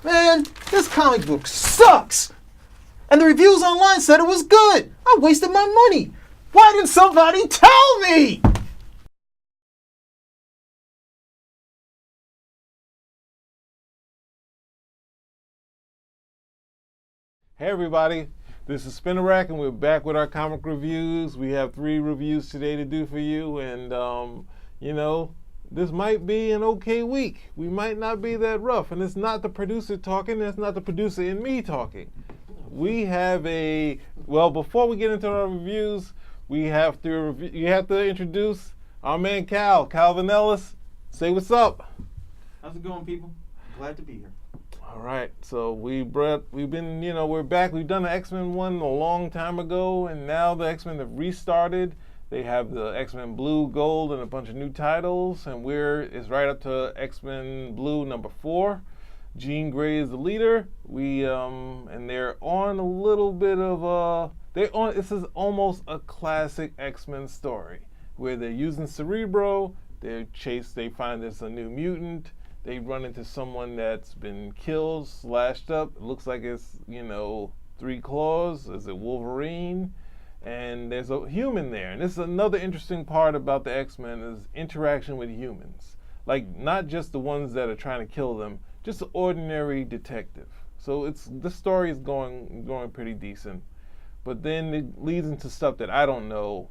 Man, this comic book sucks! And the reviews online said it was good! I wasted my money! Why didn't somebody tell me? Hey everybody, this is Spinner Rack and we're back with our comic reviews. We have 3 reviews today to do for you, and this might be an okay week. We might not be that rough, and it's not the producer talking, it's not the producer and me talking. We have before we get into our reviews, you have to introduce our man Calvin Ellis. Say what's up. How's it going, people? Glad to be here. All right, so we're back. We've done the X-Men one a long time ago, and now the X-Men have restarted. They have the X-Men Blue, Gold, and a bunch of new titles, and it's right up to X-Men Blue number 4. Jean Grey is the leader. And they're on a little bit of this is almost a classic X-Men story where they're using Cerebro. They find there's a new mutant. They run into someone that's been killed, slashed up. It looks like it's, 3 claws. Is it Wolverine? And there's a human there. And this is another interesting part about the X-Men is interaction with humans. Like, not just the ones that are trying to kill them, just an ordinary detective. So this story is going pretty decent. But then it leads into stuff that I don't know.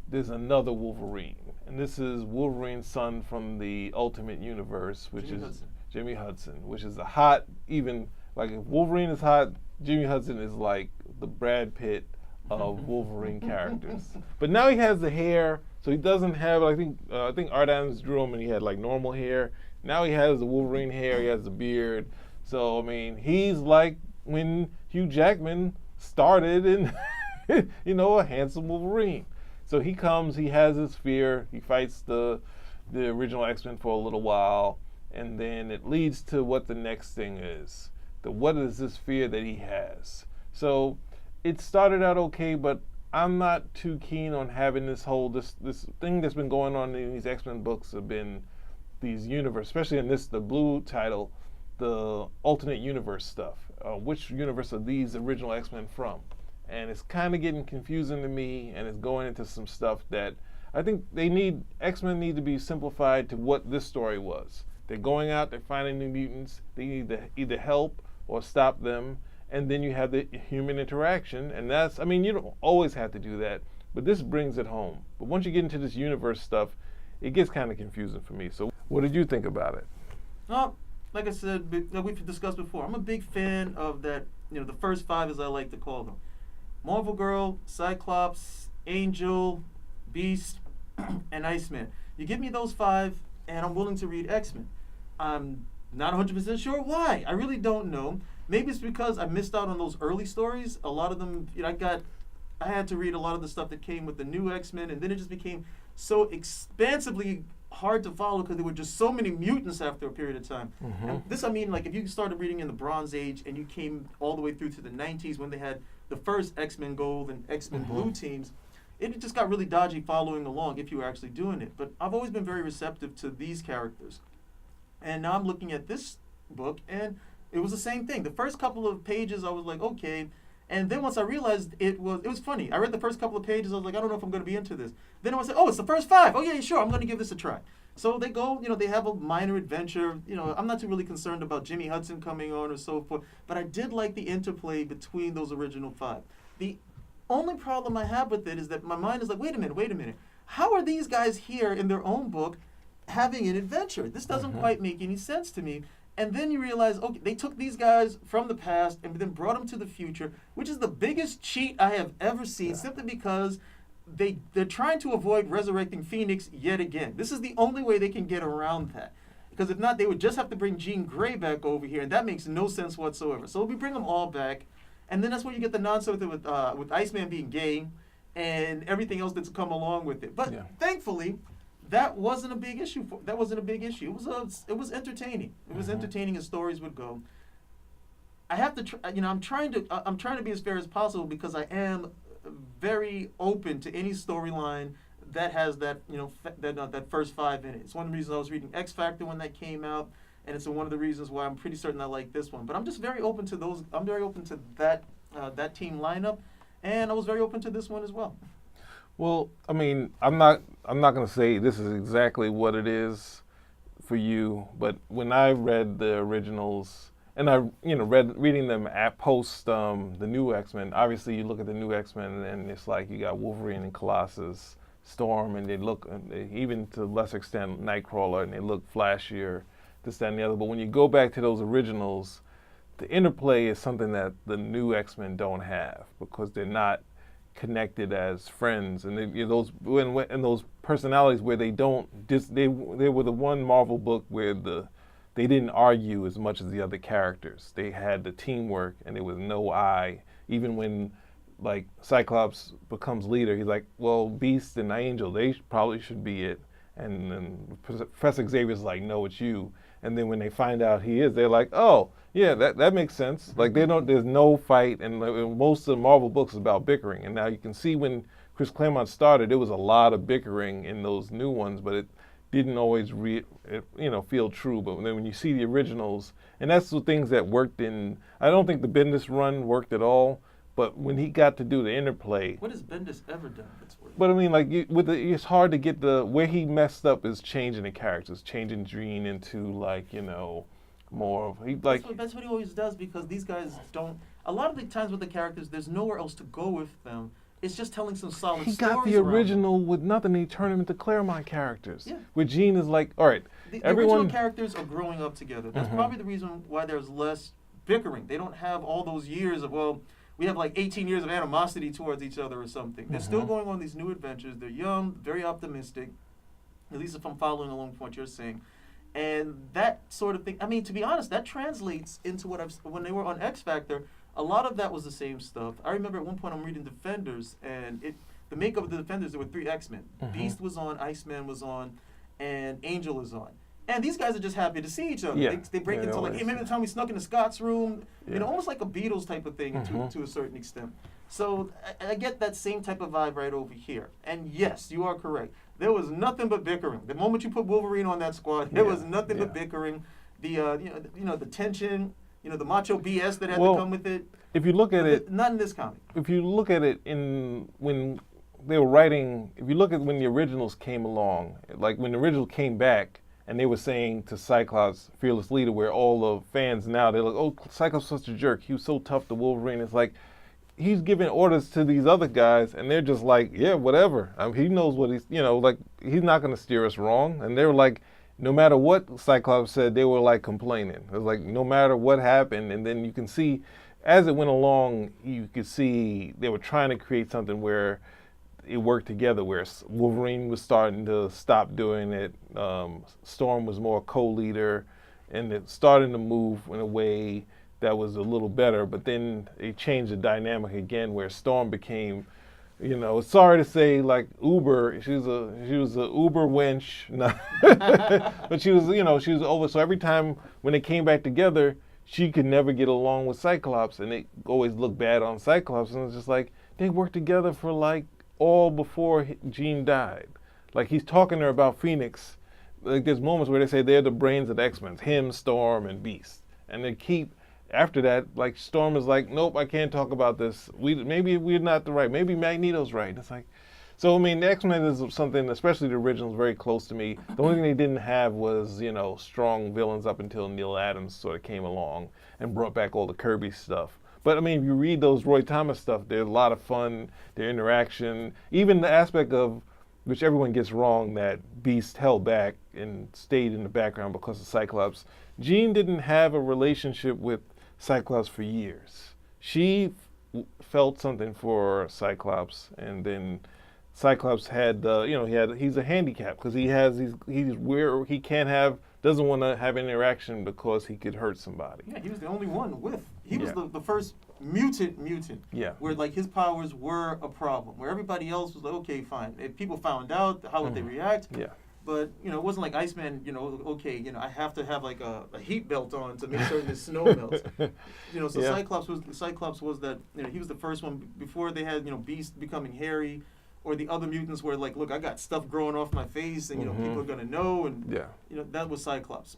There's another Wolverine. And this is Wolverine's son from the Ultimate Universe, which is Jimmy Hudson, which is if Wolverine is hot, Jimmy Hudson is like the Brad Pitt of Wolverine characters. But now he has the hair, so he doesn't have, I think Art Adams drew him and he had like normal hair. Now he has the Wolverine hair, he has the beard. So, he's like when Hugh Jackman started in, a handsome Wolverine. So he comes, he has his fear, he fights the original X-Men for a little while, and then it leads to what the next thing is. What is this fear that he has? So it started out okay, but I'm not too keen on having this thing that's been going on in these X-Men books have been these universe, especially in the blue title, the alternate universe stuff. Which universe are these original X-Men from? And it's kind of getting confusing to me, and it's going into some stuff that I think X-Men need to be simplified to what this story was. They're going out, they're finding new mutants, they need to either help or stop them, and then you have the human interaction, and you don't always have to do that, but this brings it home. But once you get into this universe stuff, it gets kind of confusing for me. So what did you think about it? Well, like I said, like we've discussed before, I'm a big fan of that, the first 5 as I like to call them. Marvel Girl, Cyclops, Angel, Beast, and Iceman. You give me those 5, and I'm willing to read X-Men. I'm not 100% sure why. I really don't know. Maybe it's because I missed out on those early stories. A lot of them, I had to read a lot of the stuff that came with the new X-Men, and then it just became so expansively hard to follow because there were just so many mutants after a period of time. Mm-hmm. And this, like if you started reading in the Bronze Age and you came all the way through to the 90s when they had the first X-Men Gold and X-Men Blue teams, it just got really dodgy following along if you were actually doing it. But I've always been very receptive to these characters. And now I'm looking at this book, and it was the same thing. The first couple of pages, I was like, okay. And then once I realized it was funny. I read the first couple of pages, I was like, I don't know if I'm going to be into this. Then I was like, oh, it's the first 5. Oh, yeah, sure, I'm going to give this a try. So they go, they have a minor adventure. I'm not too really concerned about Jimmy Hudson coming on or so forth. But I did like the interplay between those original 5. The only problem I have with it is that my mind is like, wait a minute. How are these guys here in their own book having an adventure? This doesn't quite make any sense to me. And then you realize, okay, they took these guys from the past and then brought them to the future, which is the biggest cheat I have ever seen, simply because they're trying to avoid resurrecting Phoenix yet again. This is the only way they can get around that. Because if not, they would just have to bring Jean Grey back over here, and that makes no sense whatsoever. So we bring them all back, and then that's where you get the nonsense with Iceman being gay and everything else that's come along with it. But thankfully, that wasn't a big issue. It was entertaining. It was entertaining as stories would go. I have to, I'm trying to be as fair as possible because I am very open to any storyline that has that, that first 5 in it. It's one of the reasons I was reading X Factor when that came out, and it's one of the reasons why I'm pretty certain I like this one. But I'm just very open to those. I'm very open to that team lineup, and I was very open to this one as well. Well, I mean, I'm not going to say this is exactly what it is for you, but when I read the originals and I reading them at post the new X-Men, obviously you look at the new X-Men and it's like you got Wolverine and Colossus, Storm, and they look, even to a lesser extent, Nightcrawler, and they look flashier, this, that, and the other. But when you go back to those originals, the interplay is something that the new X-Men don't have because they're not connected as friends, and those personalities where they don't they were the one Marvel book where they didn't argue as much as the other characters. They had the teamwork, and there was no I. Even when like Cyclops becomes leader, he's like, well, Beast and Angel, they probably should be it, and then Professor Xavier's like, no, it's you. And then when they find out he is, they're like, oh, yeah, that makes sense. Like there's no fight, and most of the Marvel books is about bickering. And now you can see when Chris Claremont started, there was a lot of bickering in those new ones, but it didn't always feel true. But then when you see the originals, and that's the things that worked in. I don't think the Bendis run worked at all, but when he got to do the interplay. What has Bendis ever done that's worked? But I mean, like it's hard to get where he messed up is changing the characters, changing Jean into like more of that's what he always does, because these guys don't. A lot of the times with the characters, there's nowhere else to go with them. It's just telling some solid stories. He got the original with nothing. He turned them into Claremont characters. Yeah. Where Jean is like, all right, the everyone. original characters are growing up together. That's probably the reason why there's less bickering. They don't have all those years of, well, we have like 18 years of animosity towards each other or something. They're still going on these new adventures. They're young, very optimistic, at least if I'm following along with what you're saying. And that sort of thing, I mean, to be honest, that translates into when they were on X Factor, a lot of that was the same stuff. I remember at one point I'm reading Defenders, and the makeup of the Defenders, there were 3 X-Men. Beast was on, Iceman was on, and Angel is on. And these guys are just happy to see each other. Yeah. They break into like, hey, remember the time we snuck into Scott's room? Almost like a Beatles type of thing to a certain extent. So I get that same type of vibe right over here. And yes, you are correct. There was nothing but bickering. The moment you put Wolverine on that squad, there was nothing but bickering. The the tension, the macho BS that had to come with it. If you look at it, not in this comic. If you look at it when they were writing, if you look at when the originals came along, like when the original came back, and they were saying to Cyclops, fearless leader, where all the fans now, they're like, oh, Cyclops was such a jerk. He was so tough to Wolverine. It's like, he's giving orders to these other guys, and they're just like, yeah, whatever. I mean, he knows what he's, like, he's not going to steer us wrong. And they were like, no matter what Cyclops said, they were like complaining. It was like, no matter what happened. And then you can see, as it went along, you could see they were trying to create something where it worked together, where Wolverine was starting to stop doing it. Storm was more co-leader, and it started to move in a way that was a little better. But then they changed the dynamic again, where Storm became, sorry to say, like Uber. She was a Uber wench, but she was, she was over. So every time when they came back together, she could never get along with Cyclops, and it always looked bad on Cyclops. And it's just like they worked together for like all before Jean died. Like he's talking to her about Phoenix. Like there's moments where they say they're the brains of the X-Men, him, Storm, and Beast. And they keep, after that, like Storm is like, nope, I can't talk about this. Maybe we're not the right, maybe Magneto's right. It's like, so I mean, the X-Men is something, especially the originals, very close to me. The only thing they didn't have was, strong villains up until Neil Adams sort of came along and brought back all the Kirby stuff. But I mean, if you read those Roy Thomas stuff, there's a lot of fun, their interaction, even the aspect of, which everyone gets wrong, that Beast held back and stayed in the background because of Cyclops. Jean didn't have a relationship with Cyclops for years. She felt something for Cyclops, and then Cyclops had, he's a handicap because doesn't want to have interaction because he could hurt somebody. Yeah, he was the only one with. He was the first mutant. Yeah. Where like his powers were a problem. Where everybody else was like, okay, fine. If people found out, how would they react? Yeah. But it wasn't like Iceman. Okay, I have to have like a heat belt on to make certain his snow melts. So Cyclops was that. He was the first one before they had Beast becoming hairy. Or the other mutants were like, look, I got stuff growing off my face, and people are gonna know, and that was Cyclops.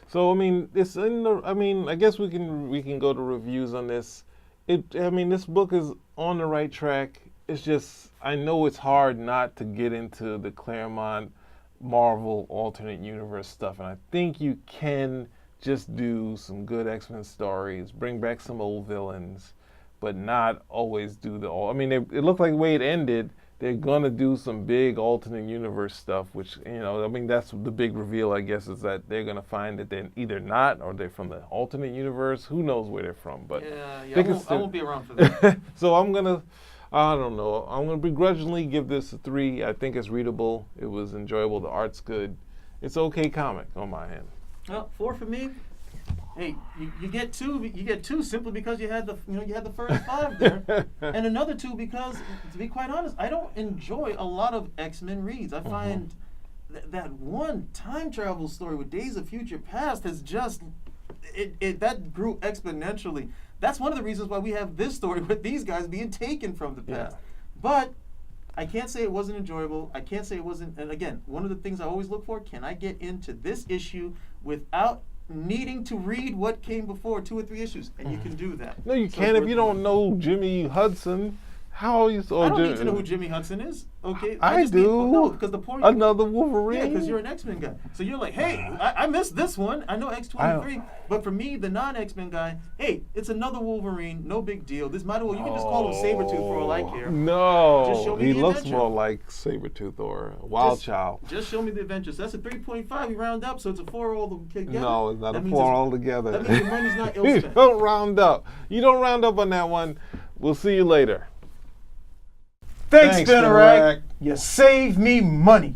So I mean, it's in the. I mean, I guess we can go to reviews on this. I mean, this book is on the right track. It's just I know it's hard not to get into the Claremont Marvel alternate universe stuff, and I think you can just do some good X-Men stories, bring back some old villains, but not always do the all. I mean, it looked like the way it ended. They're gonna do some big alternate universe stuff, which I mean, that's the big reveal, I guess, is that they're gonna find that they're either not or they're from the alternate universe. Who knows where they're from? But I won't be around for that. So I don't know. I'm gonna begrudgingly give this a 3. I think it's readable. It was enjoyable. The art's good. It's okay comic on my end. Well, 4 for me. Hey, you get 2. You get 2 simply because you had the first 5 there, and another 2 because, to be quite honest, I don't enjoy a lot of X-Men reads. I find that one time travel story with Days of Future Past has just that grew exponentially. That's one of the reasons why we have this story with these guys being taken from the past. Yeah. But I can't say it wasn't enjoyable. I can't say it wasn't. And again, one of the things I always look for: can I get into this issue without needing to read what came before 2 or 3 issues? And you can do that. No, you can't if you don't know Jimmy Hudson. How are you? I don't need to know who Jimmy Hudson is. Okay, I do. No, because the point. Another Wolverine. Yeah, because you're an X-Men guy. So you're like, hey, I missed this one. I know X-23, but for me, the non-X-Men guy, hey, it's another Wolverine. No big deal. This might as well. You can just call him Sabretooth for all I care. No, just show me he the looks adventure. more like Sabretooth or Wild Child. Just show me the adventures. That's a 3.5. You round up, so it's a 4 all together. No, it's not That a means 4 altogether. That means your money's not You ill-spent. don't round up. You don't round up on that one. We'll see you later. Thanks, Thanks, Spinnerack. Spinnerack. You saved me money.